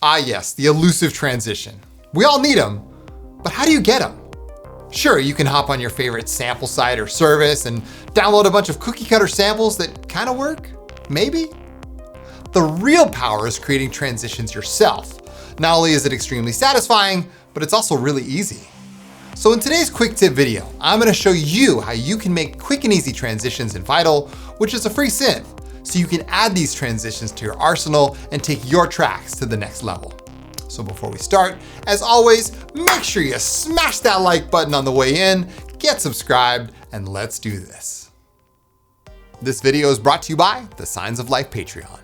Ah yes, the elusive transition. We all need them, but how do you get them? Sure, you can hop on your favorite sample site or service and download a bunch of cookie cutter samples that kind of work, maybe? The real power is creating transitions yourself. Not only is it extremely satisfying, but it's also really easy. So in today's quick tip video, I'm gonna show you how you can make quick and easy transitions in Vital, which is a free synth, so you can add these transitions to your arsenal and take your tracks to the next level. So before we start, as always, make sure you smash that like button on the way in, get subscribed, and let's do this. This video is brought to you by the Signs of Life Patreon.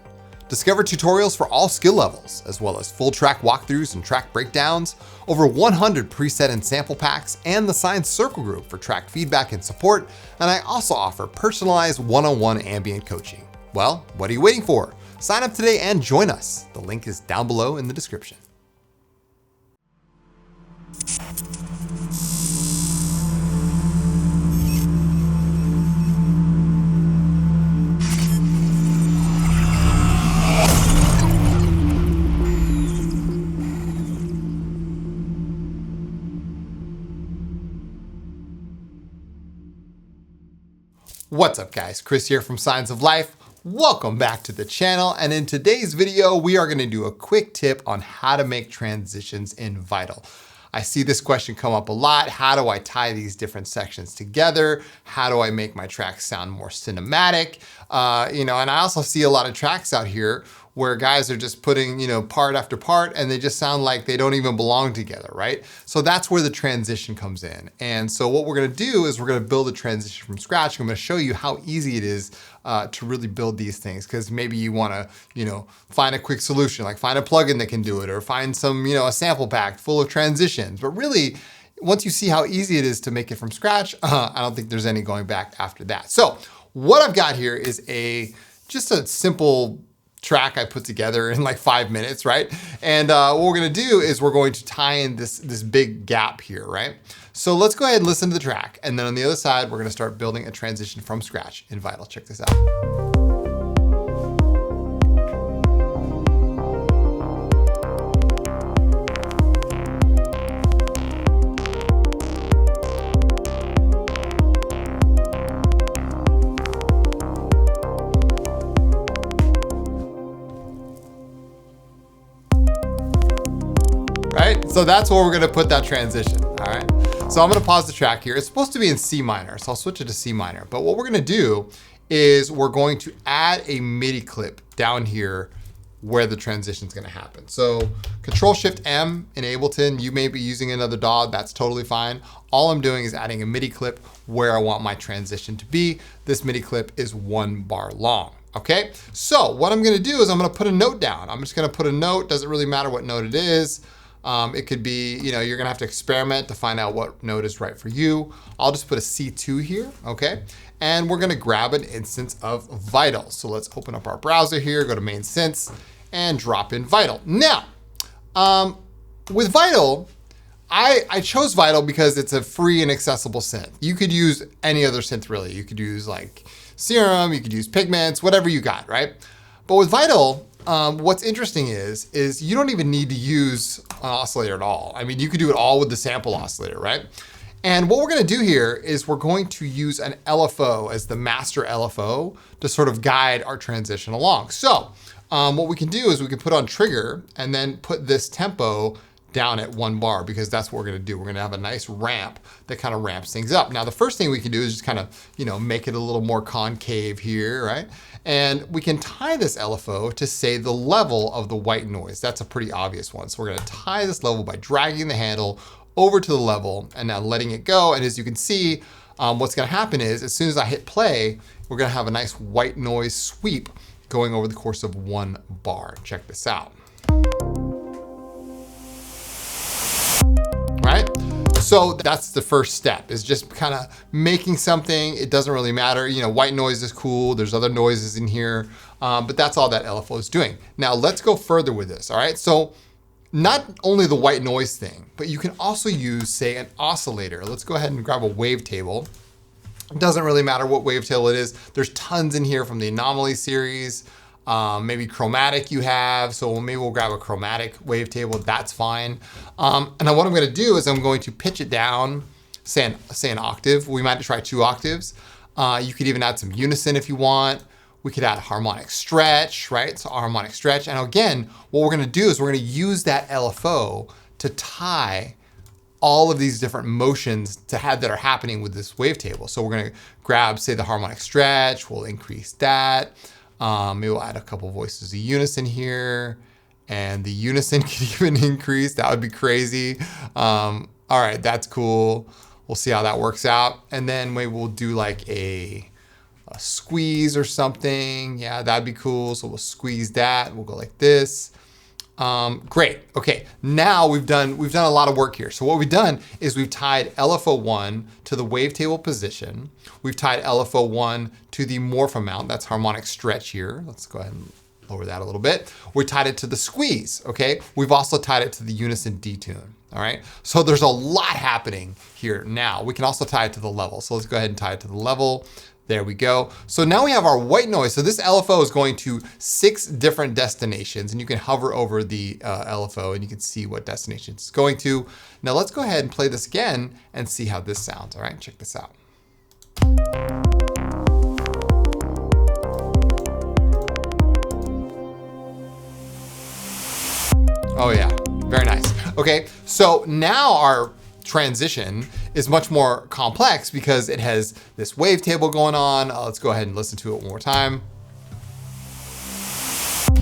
Discover tutorials for all skill levels, as well as full track walkthroughs and track breakdowns, over 100 preset and sample packs, and the Signs Circle Group for track feedback and support, and I also offer personalized one-on-one ambient coaching. Well, what are you waiting for? Sign up today and join us. The link is down below in the description. What's up guys, Chris here from Signs of Life. Welcome back to the channel, and in today's video, we are gonna do a quick tip on how to make transitions in Vital. I see this question come up a lot. How do I tie these different sections together? How do I make my tracks sound more cinematic? And I also see a lot of tracks out here where guys are just putting, part after part, and they just sound like they don't even belong together, right? So that's where the transition comes in. And so what we're gonna do is we're gonna build a transition from scratch. I'm gonna show you how easy it is to really build these things, because maybe you wanna, find a quick solution, like find a plugin that can do it, or find some, a sample pack full of transitions. But really, once you see how easy it is to make it from scratch, I don't think there's any going back after that. So what I've got here is just a simple track I put together in like 5 minutes, right? And what we're gonna do is we're going to tie in this big gap here, right? So let's go ahead and listen to the track. And then on the other side, we're gonna start building a transition from scratch in Vital. Check this out. Right? So that's where we're gonna put that transition, all right? So I'm gonna pause the track here. It's supposed to be in C minor, so I'll switch it to C minor. But what we're gonna do is we're going to add a MIDI clip down here where the transition is gonna happen. So Control-Shift-M in Ableton, you may be using another DAW, that's totally fine. All I'm doing is adding a MIDI clip where I want my transition to be. This MIDI clip is 1 bar long. Okay, so what I'm gonna do is I'm gonna put a note down. I'm just gonna put a note, doesn't really matter what note it is. It could be, you're gonna have to experiment to find out what note is right for you. I'll just put a C2 here, okay? And we're gonna grab an instance of Vital. So let's open up our browser here, go to main synths, and drop in Vital. Now, with Vital, I chose Vital because it's a free and accessible synth. You could use any other synth really. You could use like Serum, you could use Pigments, whatever you got, right? But with Vital, what's interesting is you don't even need to use an oscillator at all. I mean, you could do it all with the sample oscillator, right? And what we're gonna do here is we're going to use an LFO as the master LFO to sort of guide our transition along. So what we can do is we can put on trigger and then put this tempo down at 1 bar, because that's what we're gonna do. We're gonna have a nice ramp that kind of ramps things up. Now, the first thing we can do is just kind of, make it a little more concave here, right? And we can tie this LFO to, say, the level of the white noise. That's a pretty obvious one. So we're gonna tie this level by dragging the handle over to the level and now letting it go. And as you can see, what's gonna happen is as soon as I hit play, we're gonna have a nice white noise sweep going over the course of 1 bar. Check this out. Right? So that's the first step, is just kind of making something. It doesn't really matter. White noise is cool. There's other noises in here, but that's all that LFO is doing. Now let's go further with this, all right? So not only the white noise thing, but you can also use, say, an oscillator. Let's go ahead and grab a wavetable. It doesn't really matter what wavetable it is. There's tons in here from the Anomaly series. maybe chromatic you have. So maybe we'll grab a chromatic wavetable, that's fine. And then what I'm gonna do is I'm going to pitch it down, say an octave. We might try 2 octaves. You could even add some unison if you want. We could add harmonic stretch, right? So harmonic stretch. And again, what we're gonna do is we're gonna use that LFO to tie all of these different motions that are happening with this wavetable. So we're gonna grab, say, the harmonic stretch, we'll increase that. Maybe we'll add a couple voices of unison here, and the unison could even increase. That would be crazy. All right, that's cool. We'll see how that works out. And then maybe we'll do like a squeeze or something. Yeah, that'd be cool. So we'll squeeze that. We'll go like this. Great. Okay. Now we've done a lot of work here. So what we've done is we've tied LFO1 to the wavetable position. We've tied LFO1 to the morph amount. That's harmonic stretch here. Let's go ahead and lower that a little bit. We tied it to the squeeze. Okay. We've also tied it to the unison detune. All right. So there's a lot happening here now. We can also tie it to the level. So let's go ahead and tie it to the level. There we go. So now we have our white noise. So this LFO is going to 6 different destinations, and you can hover over the LFO and you can see what destination it's going to. Now let's go ahead and play this again and see how this sounds. All right, check this out. Oh yeah, very nice. Okay, so now our transition is much more complex because it has this wavetable going on. Let's go ahead and listen to it one more time.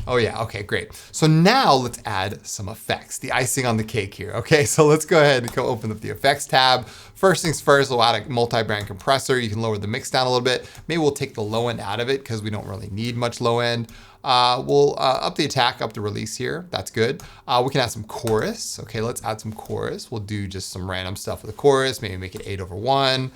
Oh yeah, okay, great. So now let's add some effects, the icing on the cake here. Okay, so let's go ahead and go open up the effects tab. First things first, we'll add a multi-band compressor. You can lower the mix down a little bit. Maybe we'll take the low end out of it because we don't really need much low end. We'll up the attack, up the release here. That's good. We can add some chorus. Okay, let's add some chorus. We'll do just some random stuff with the chorus. Maybe make it 8/1.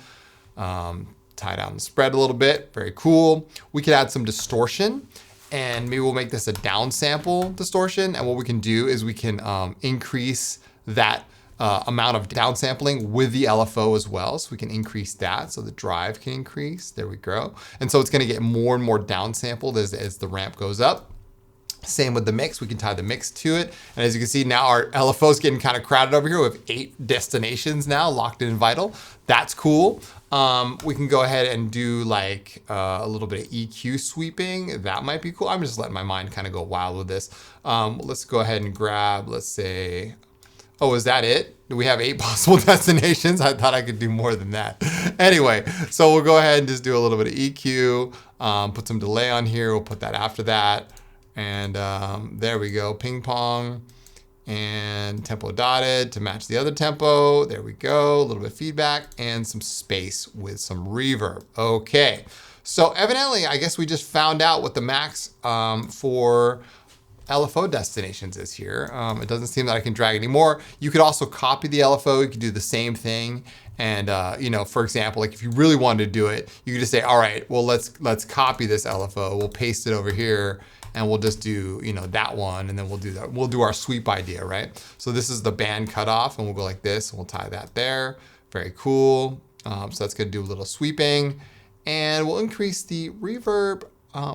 Tie down the spread a little bit. Very cool. We could add some distortion, and maybe we'll make this a downsample distortion. And what we can do is we can increase that amount of downsampling with the LFO as well. So we can increase that so the drive can increase. There we go. And so it's gonna get more and more downsampled as the ramp goes up. Same with the mix, we can tie the mix to it. And as you can see now our LFO is getting kind of crowded over here. We have 8 destinations now locked in Vital. That's cool. We can go ahead and do like a little bit of EQ sweeping. That might be cool. I'm just letting my mind kind of go wild with this. Let's go ahead and grab, let's say, oh, is that it? Do we have 8 possible destinations? I thought I could do more than that. Anyway, so we'll go ahead and just do a little bit of EQ, put some delay on here. We'll put that after that. And there we go, ping pong. And tempo dotted to match the other tempo. There we go, a little bit of feedback and some space with some reverb. Okay, so evidently, I guess we just found out what the max for LFO destinations is here. It doesn't seem that I can drag anymore. You could also copy the LFO. You could do the same thing. And you know, for example, like if you really wanted to do it, you could just say, all right, well, let's copy this LFO. We'll paste it over here and we'll just do, you know, that one. And then we'll do that. We'll do our sweep idea, right? So this is the band cutoff and we'll go like this and we'll tie that there. Very cool. So that's gonna do a little sweeping and we'll increase the reverb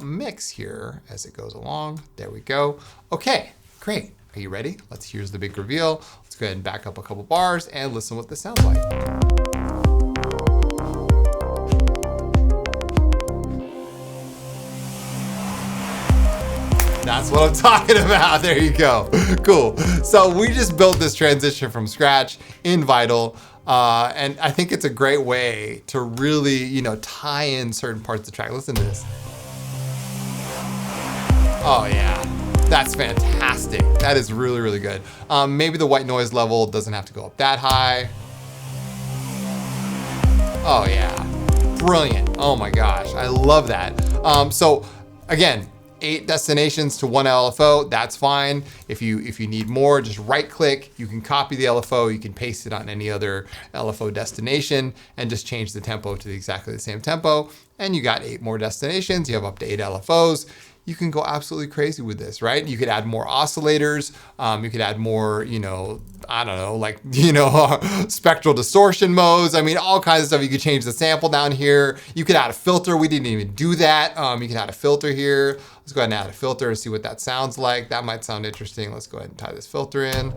mix here as it goes along. There we go. Okay, great. Are you ready? Here's the big reveal. Let's go ahead and back up a couple bars and listen what this sounds like. That's what I'm talking about. There you go. Cool. So we just built this transition from scratch in Vital. And I think it's a great way to really, you know, tie in certain parts of the track. Listen to this. Oh yeah, that's fantastic. That is really, really good. Maybe the white noise level doesn't have to go up that high. Oh yeah, brilliant. Oh my gosh, I love that. So again, 8 destinations to 1 LFO, that's fine. If you need more, just right click, you can copy the LFO, you can paste it on any other LFO destination and just change the tempo to exactly the same tempo. And you got 8 more destinations, you have up to 8 LFOs. you can go absolutely crazy with this, right? You could add more oscillators. You could add more, you know, I don't know, like, you know, spectral distortion modes. I mean, all kinds of stuff. You could change the sample down here. You could add a filter. We didn't even do that. You can add a filter here. Let's go ahead and add a filter and see what that sounds like. That might sound interesting. Let's go ahead and tie this filter in.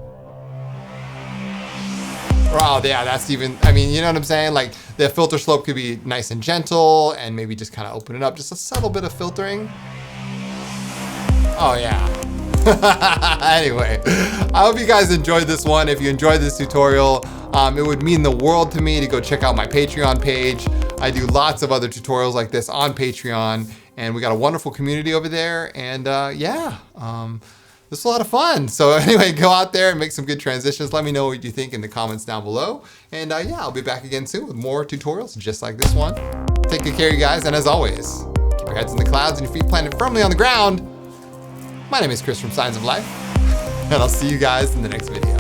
Oh, yeah, that's even, I mean, you know what I'm saying? Like the filter slope could be nice and gentle and maybe just kind of open it up. Just a subtle bit of filtering. Oh, yeah. Anyway, I hope you guys enjoyed this one. If you enjoyed this tutorial, it would mean the world to me to go check out my Patreon page. I do lots of other tutorials like this on Patreon, and we got a wonderful community over there. And this is a lot of fun. So anyway, go out there and make some good transitions. Let me know what you think in the comments down below. And yeah, I'll be back again soon with more tutorials just like this one. Take good care, you guys. And as always, keep your heads in the clouds and your feet planted firmly on the ground. My name is Chris from Signs of Life, and I'll see you guys in the next video.